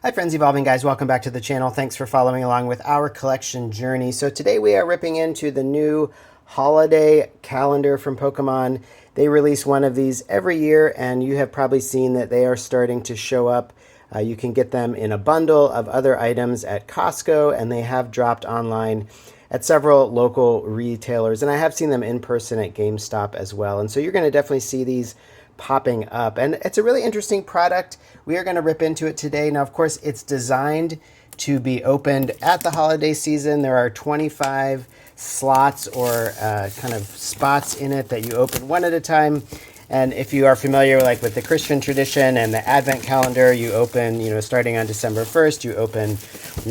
Hi friends, Evolving Guys, welcome back to the channel. Thanks for following along with our collection journey. So today we are ripping into the new holiday calendar from Pokemon. They release one of these every year, and you have probably seen that they are starting to show up. You can get them in a bundle of other items at Costco, and they have dropped online at several local retailers, and I have seen them in person at GameStop as well. And so you're going to definitely see these popping up, and it's a really interesting product. We are going to rip into it today. Now, of course, it's designed to be opened at the holiday season. There are 25 slots or kind of spots in it that you open one at a time. And if you are familiar with the Christian tradition and the Advent calendar, you open, starting on December 1st, you open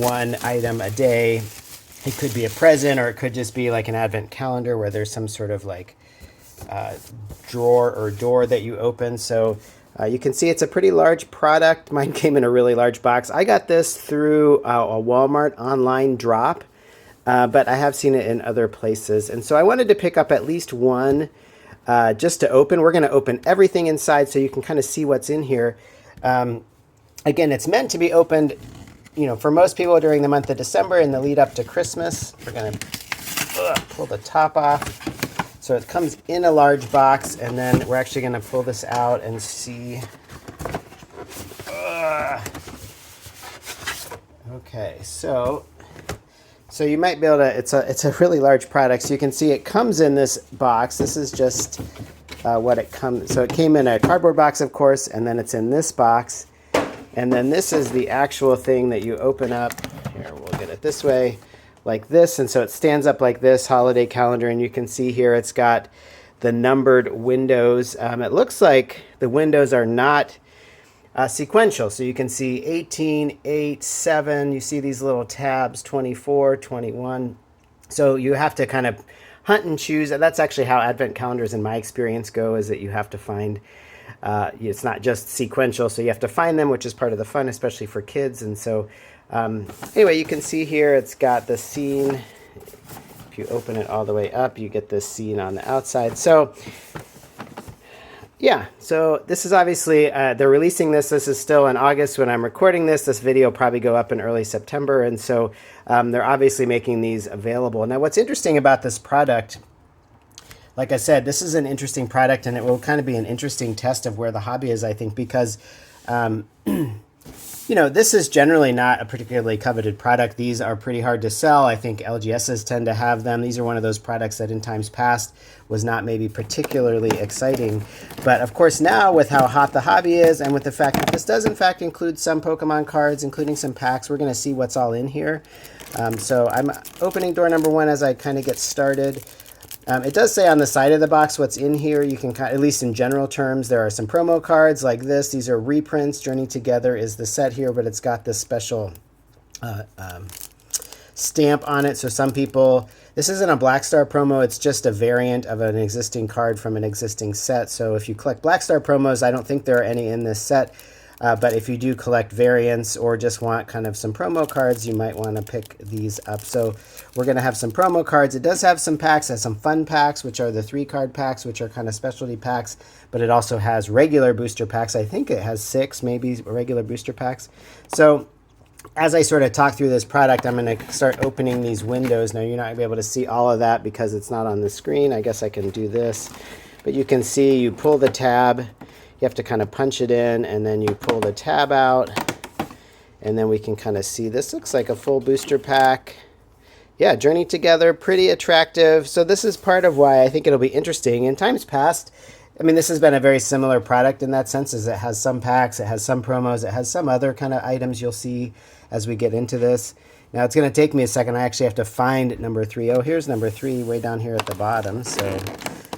one item a day. It could be a present, or it could just be like an Advent calendar where there's some sort of drawer or door that you open. So you can see it's a pretty large product. Mine came in a really large box. I got this through a Walmart online drop, but I have seen it in other places. And so I wanted to pick up at least one just to open. We're going to open everything inside so you can kind of see what's in here. Again, it's meant to be opened, for most people during the month of December in the lead up to Christmas. We're going to pull the top off. So it comes in a large box, and then we're actually going to pull this out and see. Okay, so you might be able to. It's a really large product. So you can see it comes in this box. This is just what it comes. So it came in a cardboard box, of course, and then it's in this box, and then this is the actual thing that you open up. Here, we'll get it this way. Like this, and so it stands up like this holiday calendar, and you can see here it's got the numbered windows. It looks like the windows are not sequential, so you can see 18, 8, 7. You see these little tabs, 24, 21. So you have to kind of hunt and choose. That's actually how Advent calendars in my experience go, is that you have to find it's not just sequential, so you have to find them, which is part of the fun, especially for kids. And so anyway, you can see here it's got the scene. If you open it all the way up, you get this scene on the outside. So yeah, so this is obviously, they're releasing this. This is still in August when I'm recording this. This video will probably go up in early September. And so they're obviously making these available. Now, what's interesting about this product, like I said, this is an interesting product, and it will kind of be an interesting test of where the hobby is, I think, because this is generally not a particularly coveted product. These are pretty hard to sell. I think LGSs tend to have them. These are one of those products that in times past was not maybe particularly exciting. But of course now, with how hot the hobby is, and with the fact that this does in fact include some Pokemon cards, including some packs, we're going to see what's all in here. So I'm opening door number one as I kind of get started. It does say on the side of the box what's in here. You can, at least in general terms, there are some promo cards like this. These are reprints. Journey Together is the set here, but it's got this special stamp on it. So some people, this isn't a Black Star promo. It's just a variant of an existing card from an existing set. So if you collect Black Star promos, I don't think there are any in this set. But if you do collect variants or just want kind of some promo cards, you might want to pick these up. So we're going to have some promo cards. It does have some packs. It has some fun packs, which are the 3-card packs, which are kind of specialty packs. But it also has regular booster packs. I think it has 6, maybe, regular booster packs. So as I sort of talk through this product, I'm going to start opening these windows. Now, you're not going to be able to see all of that because it's not on the screen. I guess I can do this. But you can see you pull the tab. You have to kind of punch it in, and then you pull the tab out, and then we can kind of see this looks like a full booster pack. Yeah, Journey Together, pretty attractive. So this is part of why I think it'll be interesting. In times past, I mean, this has been a very similar product in that sense, as it has some packs, it has some promos, it has some other kind of items you'll see as we get into this. Now, it's going to take me a second. I actually have to find number 3. Oh, here's number 3 way down here at the bottom. So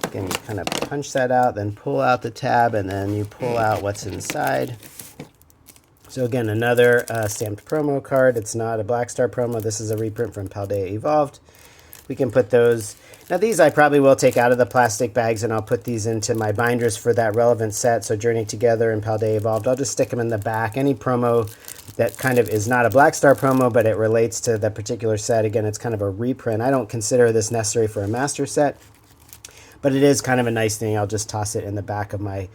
again, you kind of punch that out, then pull out the tab, and then you pull out what's inside. So again, another stamped promo card. It's not a Black Star promo. This is a reprint from Paldea Evolved. We can put those. Now these I probably will take out of the plastic bags, and I'll put these into my binders for that relevant set. So Journey Together and Paldea Evolved, I'll just stick them in the back. Any promo that kind of is not a Black Star promo, but it relates to the particular set. Again, it's kind of a reprint. I don't consider this necessary for a master set, but it is kind of a nice thing. I'll just toss it in the back of my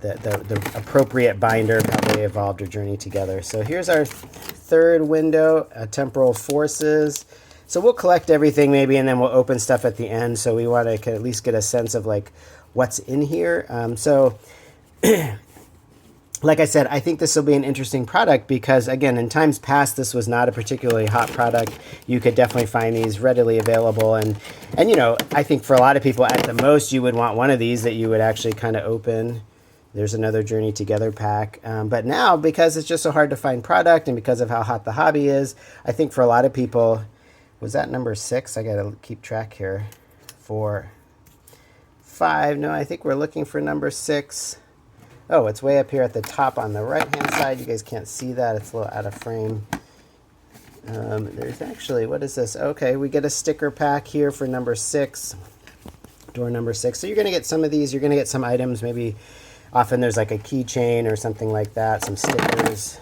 the appropriate binder, how they evolved or journeyed together. So here's our third window, temporal forces. So we'll collect everything maybe, and then we'll open stuff at the end. So we want to at least get a sense of like what's in here. Like I said, I think this will be an interesting product because, again, in times past, this was not a particularly hot product. You could definitely find these readily available. And you know, I think for a lot of people, at the most, you would want one of these that you would actually kind of open. There's another Journey Together pack. But now, because it's just so hard to find product and because of how hot the hobby is, I think for a lot of people, was that number 6? I got to keep track here. 4, 5. No, I think we're looking for number 6. Oh, it's way up here at the top on the right-hand side. You guys can't see that. It's a little out of frame. There's actually, what is this? Okay, we get a sticker pack here for number 6, door number 6. So you're going to get some of these. You're going to get some items. Maybe often there's like a keychain or something like that, some stickers.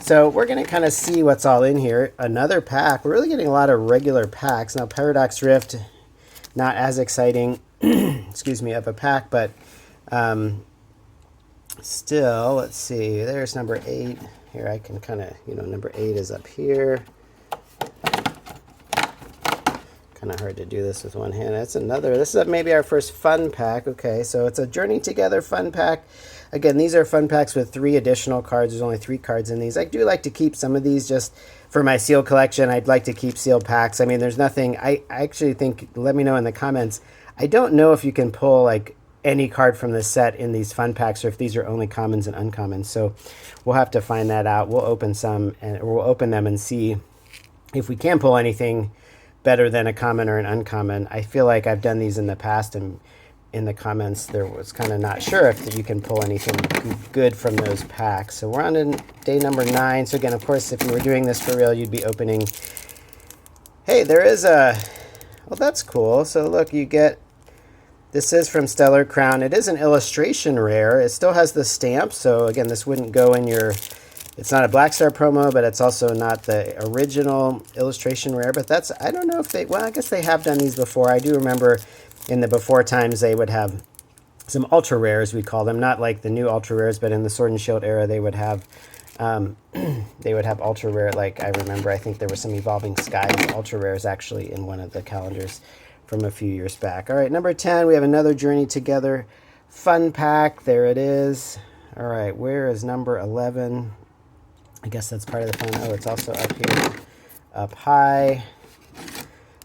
So we're going to kind of see what's all in here. Another pack. We're really getting a lot of regular packs. Now, Paradox Rift, not as exciting, excuse me, of a pack, but still, let's see, there's number 8. Here I can kind of, you know, number 8 is up here. Kind of hard to do this with one hand. That's another, this is maybe our first fun pack. Okay, so it's a Journey Together fun pack. Again, these are fun packs with 3 additional cards. There's only 3 cards in these. I do like to keep some of these just for my seal collection. I'd like to keep sealed packs. I mean, there's nothing, I actually think, let me know in the comments, I don't know if you can pull like any card from this set in these fun packs, or if these are only commons and uncommons. So we'll have to find that out. We'll open some, and we'll open them and see if we can pull anything better than a common or an uncommon. I feel like I've done these in the past, and in the comments there was kind of not sure if you can pull anything good from those packs. So we're on to day number 9. So again, of course, if you were doing this for real, you'd be opening. Hey, there is a, well, that's cool. So look, you get, this is from Stellar Crown. It is an illustration rare. It still has the stamp. So again, this wouldn't go in your, it's not a Black Star promo, but it's also not the original illustration rare. But that's, I don't know if they, well, I guess they have done these before. I do remember in the before times they would have some ultra rares, we call them, not like the new ultra rares, but in the Sword and Shield era they would have ultra rare. Like I remember, I think there were some Evolving Skies ultra rares actually in one of the calendars from a few years back. All right, number 10, we have another Journey Together fun pack. There it is. All right, where is number 11? I guess that's part of the fun. Oh, it's also up here, up high.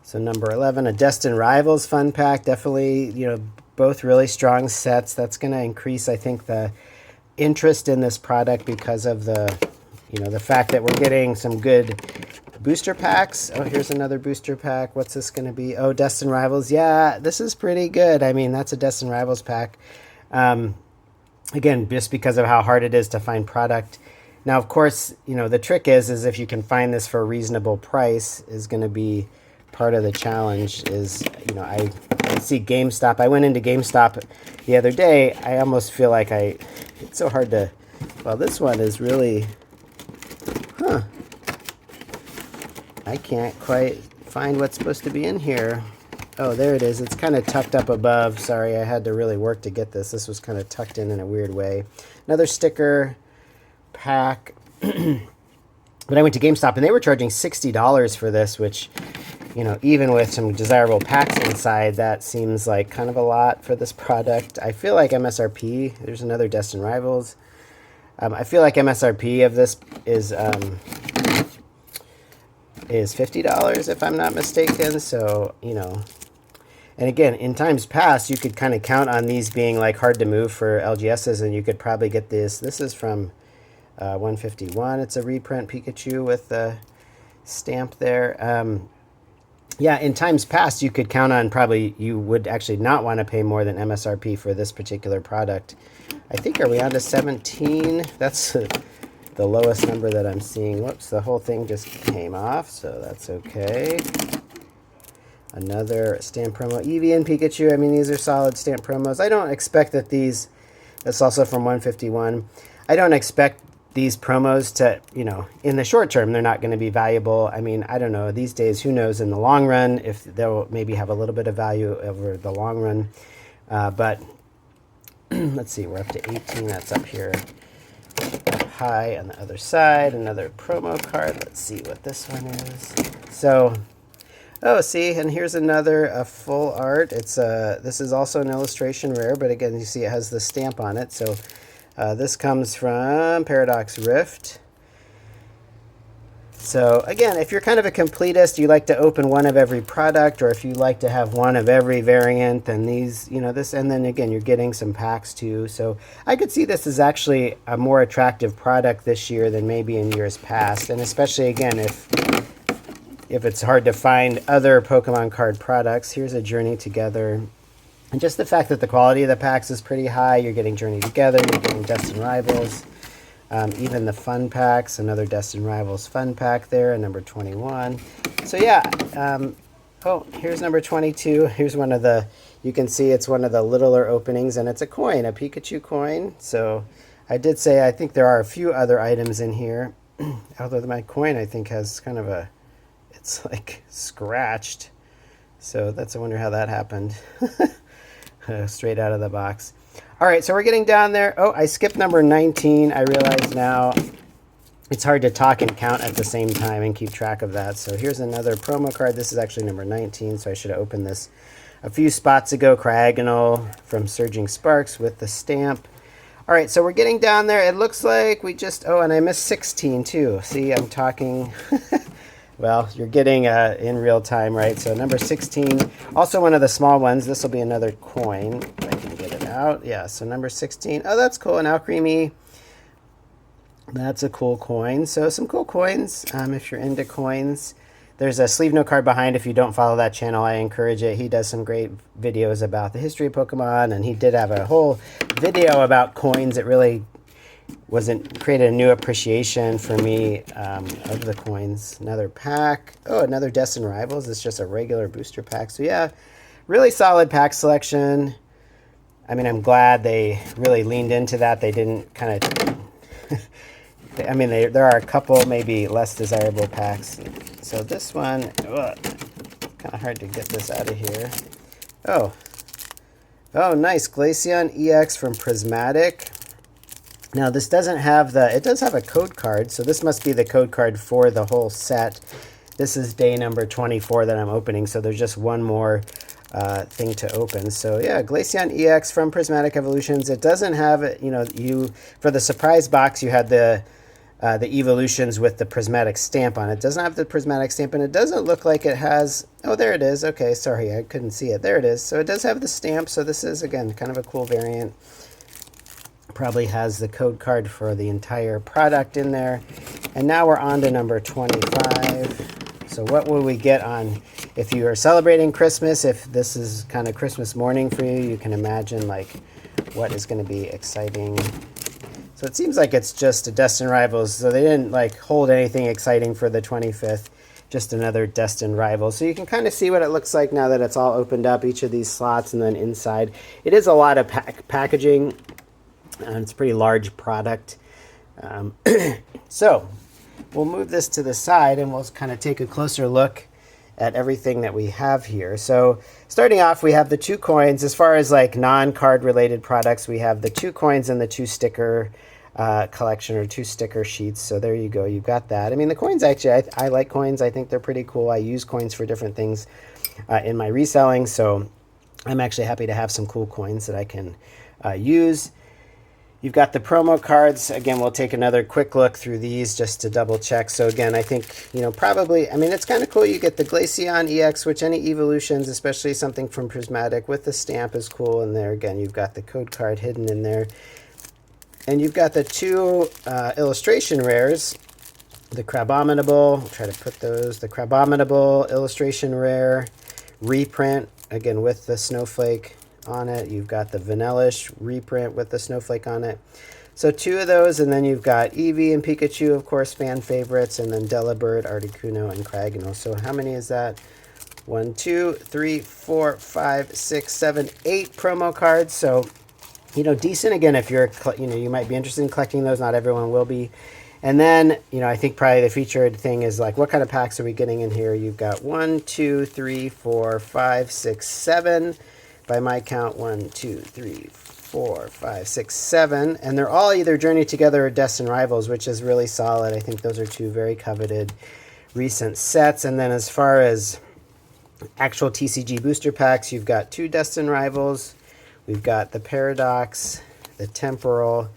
So number 11, a Destined Rivals fun pack. Definitely, you know, both really strong sets. That's going to increase, I think, the interest in this product because of the, you know, the fact that we're getting some good booster packs. Oh, here's another booster pack. What's this going to be? Oh, Destined Rivals. Yeah, this is pretty good. I mean, that's a Destined Rivals pack. Again, just because of how hard it is to find product. Now, of course, you know, the trick is if you can find this for a reasonable price is going to be part of the challenge. Is, you know, I see GameStop. I went into GameStop the other day. I almost feel like it's so hard to, well, this one is really, I can't quite find what's supposed to be in here. Oh, there it is. It's kind of tucked up above. Sorry, I had to really work to get this. This was kind of tucked in a weird way. Another sticker pack. But I went to GameStop and they were charging $60 for this, which, you know, even with some desirable packs inside, that seems like kind of a lot for this product. I feel like MSRP, there's another Destined Rivals. I feel like MSRP of this is $50 if I'm not mistaken. So, you know, and again, in times past, you could kind of count on these being like hard to move for LGSs, and you could probably get this. This is from 151. It's a reprint Pikachu with the stamp there. Yeah, in times past, you could count on probably you would actually not want to pay more than MSRP for this particular product. I think, are we on to 17? That's the lowest number that I'm seeing. Whoops, the whole thing just came off, so that's okay. Another stamp promo. Eevee and Pikachu. I mean, these are solid stamp promos. I don't expect that these, that's also from 151. I don't expect these promos to, you know, in the short term, they're not going to be valuable. I mean, I don't know. These days, who knows in the long run if they'll maybe have a little bit of value over the long run. But let's see, we're up to 18. That's up here, up high on the other side. Another promo card. Let's see what this one is. So, oh, see, and here's another full art. It's this is also an illustration rare, but again, you see it has the stamp on it. So this comes from Paradox Rift. So again, if you're kind of a completist, you like to open one of every product, or if you like to have one of every variant, then these, you know, this, and then again, you're getting some packs too. So I could see this as actually a more attractive product this year than maybe in years past. And especially again, if it's hard to find other Pokemon card products. Here's a Journey Together. And just the fact that the quality of the packs is pretty high. You're getting Journey Together, you're getting Destined Rivals. Even the fun packs, another Destined Rivals fun pack there, and number 21. So yeah, oh, here's number 22. Here's one of the, you can see it's one of the littler openings, and it's a coin, a Pikachu coin. So I did say I think there are a few other items in here, although my coin I think has kind of a, it's like scratched. So that's, I wonder how that happened. Straight out of the box. All right, so we're getting down there. Oh, I skipped number 19. I realize now it's hard to talk and count at the same time and keep track of that. So here's another promo card. This is actually number 19, so I should have opened this a few spots ago. Cryogonal from Surging Sparks with the stamp. All right, so we're getting down there. It looks like we just, oh, and I missed 16 too. See, I'm talking... Well, you're getting in real time, right? So number 16, also one of the small ones. This will be another coin, if I can get it out. Yeah, so number 16. Oh, that's cool, an Alcremie. That's a cool coin. So some cool coins if you're into coins. There's a sleeve note card behind. If you don't follow that channel, I encourage it. He does some great videos about the history of Pokemon, and he did have a whole video about coins. It really created a new appreciation for me of the coins. Another pack. Oh, another Destined Rivals. It's just a regular booster pack. So yeah, really solid pack selection. I mean, I'm glad they really leaned into that. They didn't kind of... I mean, there are a couple maybe less desirable packs. So this one, kind of hard to get this out of here. Oh, nice. Glaceon EX from Prismatic. Now this doesn't have the, it does have a code card, so this must be the code card for the whole set. This is day number 24 that I'm opening, so there's just one more thing to open. So yeah, Glaceon EX from Prismatic Evolutions. It doesn't have it, you know, for the surprise box you had the evolutions with the Prismatic stamp on it. It doesn't have the Prismatic stamp, and it doesn't look like it has, oh there it is, okay, sorry, I couldn't see it. There it is. So it does have the stamp, so this is again kind of a cool variant. Probably has the code card for the entire product in there. And now we're on to number 25. So what will we get on, if you are celebrating Christmas, if this is kind of Christmas morning for you, you can imagine like what is going to be exciting. So it seems like it's just a Destined Rivals. So they didn't like hold anything exciting for the 25th. Just another Destined Rival. So you can kind of see what it looks like now that it's all opened up, each of these slots, and then inside. It is a lot of packaging. It's a pretty large product. So we'll move this to the side and we'll kind of take a closer look at everything that we have here. So starting off, we have the 2 coins. As far as like non-card related products, we have the 2 coins and the 2 sticker collection, or 2 sticker sheets. So there you go. You've got that. I mean, the coins actually, I like coins. I think they're pretty cool. I use coins for different things in my reselling. So I'm actually happy to have some cool coins that I can use. You've got the promo cards. Again, we'll take another quick look through these just to double check. So again, I think, you know, probably, I mean, it's kind of cool. You get the Glaceon EX, which any evolutions, especially something from Prismatic with the stamp is cool. And there again, you've got the code card hidden in there. And you've got the 2 illustration rares. The Crabominable, I'll try to put those, the Crabominable illustration rare reprint, again with the snowflake on it. You've got the Vanillish reprint with the snowflake on it. So 2 of those, and then you've got Eevee and Pikachu, of course, fan favorites, and then Delibird, Articuno, and Cryogonal. So how many is that? 1, 2, 3, 4, 5, 6, 7, 8 promo cards. So, you know, decent. Again, if you're, you know, you might be interested in collecting those. Not everyone will be. And then, you know, I think probably the featured thing is like, what kind of packs are we getting in here? You've got 1, 2, 3, 4, 5, 6, 7. By my count, 1, 2, 3, 4, 5, 6, 7, and they're all either Journey Together or Destined Rivals, which is really solid. I think those are two very coveted recent sets. And then as far as actual TCG booster packs, you've got 2 Destined Rivals, we've got the Paradox, the Temporal,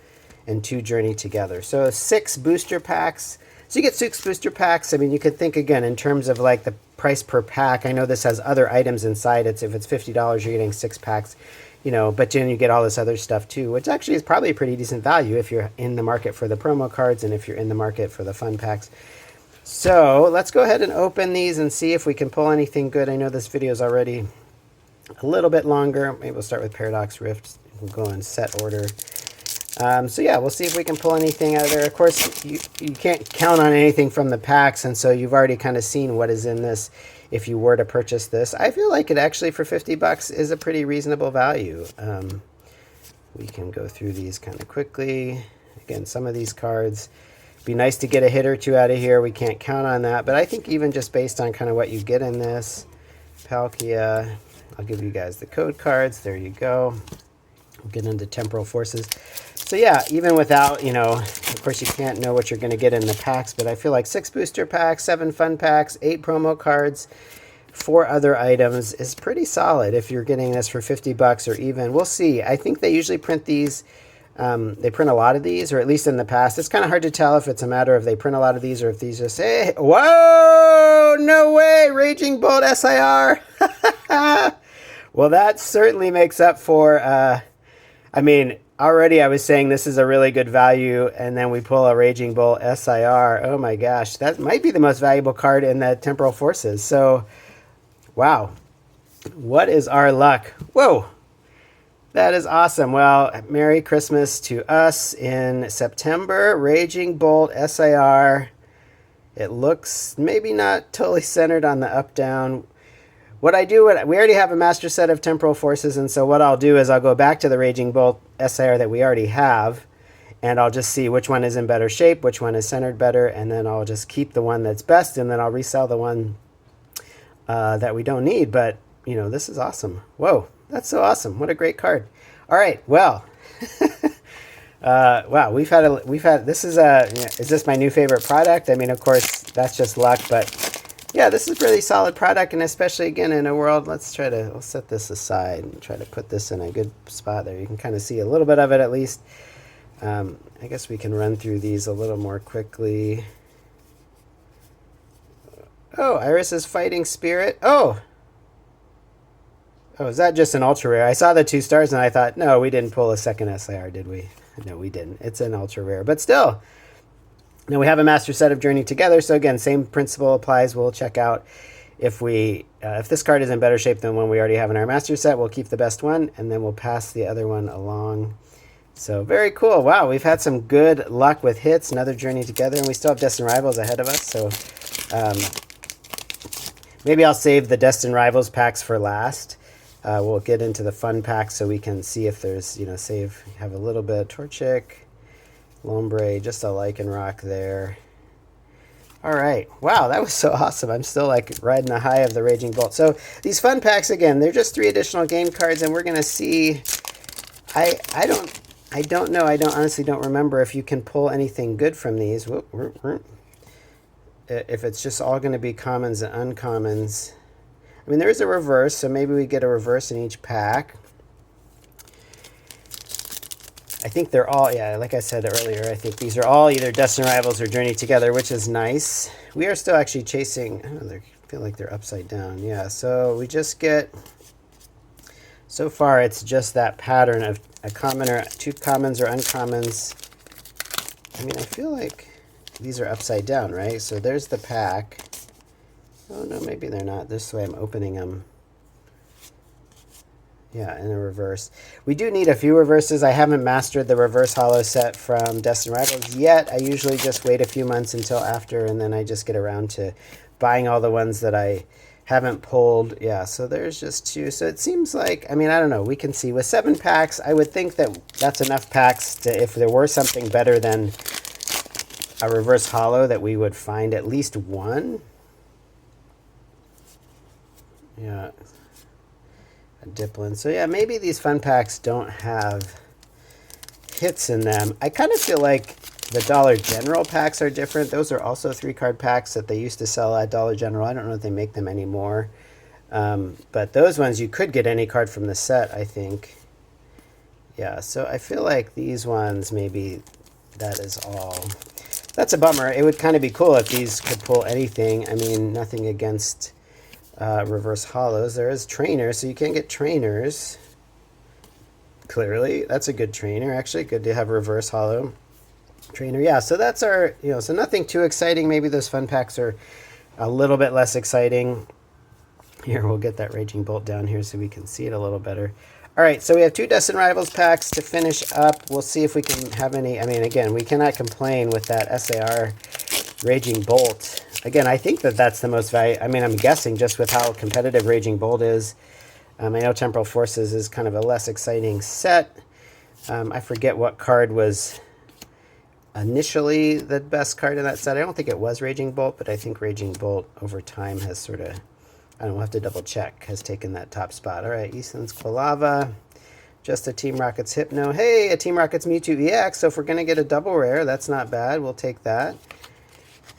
and 2 Journey Together. So 6 booster packs. So you get 6 booster packs. I mean, you could think again in terms of like the price per pack. I know this has other items inside. If it's $50, you're getting 6 packs, you know, but then you get all this other stuff too, which actually is probably a pretty decent value if you're in the market for the promo cards and if you're in the market for the fun packs. So let's go ahead and open these and see if we can pull anything good. I know this video is already a little bit longer. Maybe we'll start with Paradox Rift. We'll go in set order. So yeah, we'll see if we can pull anything out of there. Of course, you can't count on anything from the packs, and so you've already kind of seen what is in this if you were to purchase this. I feel like it actually for $50 is a pretty reasonable value. We can go through these kind of quickly. Again, some of these cards, be nice to get a hit or two out of here. We can't count on that, but I think even just based on kind of what you get in this, Palkia, I'll give you guys the code cards. There you go. We'll get into Temporal Forces. So yeah, even without, you know, of course you can't know what you're going to get in the packs, but I feel like 6 booster packs, 7 fun packs, 8 promo cards, 4 other items is pretty solid if you're getting this for $50 or even. We'll see. I think they usually print these, they print a lot of these, or at least in the past. It's kind of hard to tell if it's a matter of they print a lot of these or if these just say, hey, whoa, no way, Raging Bolt SIR. Well, that certainly makes up for, I mean, already I was saying this is a really good value, and then we pull a Raging Bolt SIR. Oh my gosh, that might be the most valuable card in the Temporal Forces. So, wow, what is our luck? Whoa, that is awesome. Well, Merry Christmas to us in September. Raging Bolt SIR. It looks maybe not totally centered on the up-down. What I do, we already have a master set of Temporal Forces, and so what I'll do is I'll go back to the Raging Bolt SIR that we already have, and I'll just see which one is in better shape, which one is centered better, and then I'll just keep the one that's best, and then I'll resell the one that we don't need. But, you know, this is awesome. Whoa, that's so awesome. What a great card. All right, well, wow, we've had, this is this my new favorite product? I mean, of course, that's just luck, but yeah, this is a really solid product, and especially, again, in a world, we'll set this aside and try to put this in a good spot there. You can kind of see a little bit of it at least. I guess we can run through these a little more quickly. Oh, Iris's Fighting Spirit. Oh, is that just an ultra rare? I saw the 2 stars and I thought, no, we didn't pull a second SIR, did we? No, we didn't. It's an ultra rare, but still. Now we have a master set of Journey Together, so again, same principle applies. We'll check out if this card is in better shape than one we already have in our master set. We'll keep the best one, and then we'll pass the other one along. So very cool. Wow, we've had some good luck with hits. Another Journey Together, and we still have Destined Rivals ahead of us. So maybe I'll save the Destined Rivals packs for last. We'll get into the fun packs so we can see if there's, you know, have a little bit of Torchic, Lombre, just a Lycanroc there. All right. Wow, that was so awesome. I'm still like riding the high of the Raging Bolt. So these fun packs, again, they're just 3 additional game cards, and we're going to see. I don't know. I honestly don't remember if you can pull anything good from these. If it's just all going to be commons and uncommons. I mean, there is a reverse, so maybe we get a reverse in each pack. I think they're all, yeah, like I said earlier, I think these are all either Destined Rivals or Journey Together, which is nice. We are still actually chasing, I feel like they're upside down. Yeah, so we just get, so far it's just that pattern of a common or 2 commons or uncommons. I mean, I feel like these are upside down, right? So there's the pack. Oh, no, maybe they're not. This way I'm opening them. Yeah, in a reverse. We do need a few reverses. I haven't mastered the reverse holo set from Destined Rivals yet. I usually just wait a few months until after, and then I just get around to buying all the ones that I haven't pulled. Yeah, so there's just 2. So it seems like, I mean, I don't know. We can see with 7 packs, I would think that that's enough packs to, if there were something better than a reverse holo, that we would find at least one. Yeah. Diplin. So yeah, maybe these fun packs don't have hits in them. I kind of feel like the Dollar General packs are different. Those are also 3-card packs that they used to sell at Dollar General. I don't know if they make them anymore. But those ones, you could get any card from the set, I think. Yeah, so I feel like these ones, maybe that is all. That's a bummer. It would kind of be cool if these could pull anything. I mean, nothing against reverse hollows. There is trainers, so you can get trainers. Clearly, that's a good trainer. Actually, good to have reverse hollow trainer. Yeah, so that's our, so nothing too exciting. Maybe those fun packs are a little bit less exciting. Here, we'll get that Raging Bolt down here so we can see it a little better. All right, so we have 2 Destined Rivals packs to finish up. We'll see if we can have any. I mean, again, we cannot complain with that SAR Raging Bolt. Again, I think that that's the most value. I mean, I'm guessing just with how competitive Raging Bolt is. I know Temporal Forces is kind of a less exciting set. I forget what card was initially the best card in that set. I don't think it was Raging Bolt, but I think Raging Bolt over time has sort of, I don't know, we'll have to double check, has taken that top spot. All right, Eastland's Quilava, just a Team Rocket's Hypno. Hey, a Team Rocket's Mewtwo EX, so if we're going to get a double rare, that's not bad. We'll take that.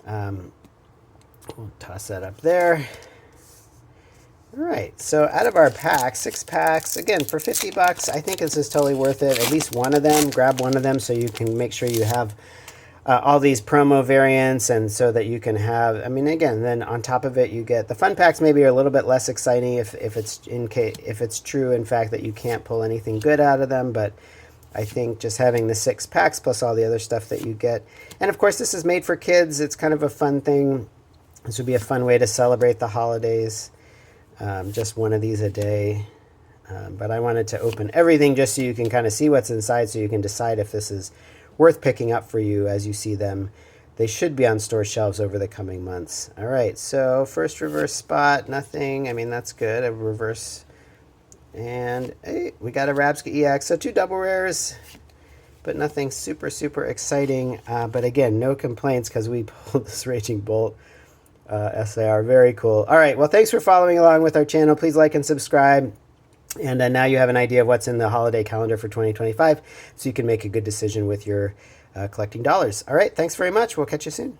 We'll toss that up there. All right, so out of our pack, 6 packs, again, for 50 bucks, I think this is totally worth it. At least one of them, grab one of them so you can make sure you have all these promo variants, and so that you can have, I mean, again, then on top of it, you get the fun packs. Maybe are a little bit less exciting if it's true, in fact, that you can't pull anything good out of them. But I think just having the 6 packs plus all the other stuff that you get, and of course, this is made for kids. It's kind of a fun thing. This would be a fun way to celebrate the holidays. Just one of these a day. But I wanted to open everything just so you can kind of see what's inside, so you can decide if this is worth picking up for you as you see them. They should be on store shelves over the coming months. All right, so first reverse spot, nothing. I mean, that's good. A reverse. And hey, we got a Rabsca EX. So 2 double rares, but nothing super, super exciting. But again, no complaints because we pulled this Raging Bolt SAR. Very cool. All right, well, thanks for following along with our channel. Please like and subscribe. And now you have an idea of what's in the holiday calendar for 2025, so you can make a good decision with your collecting dollars. All right, thanks very much. We'll catch you soon.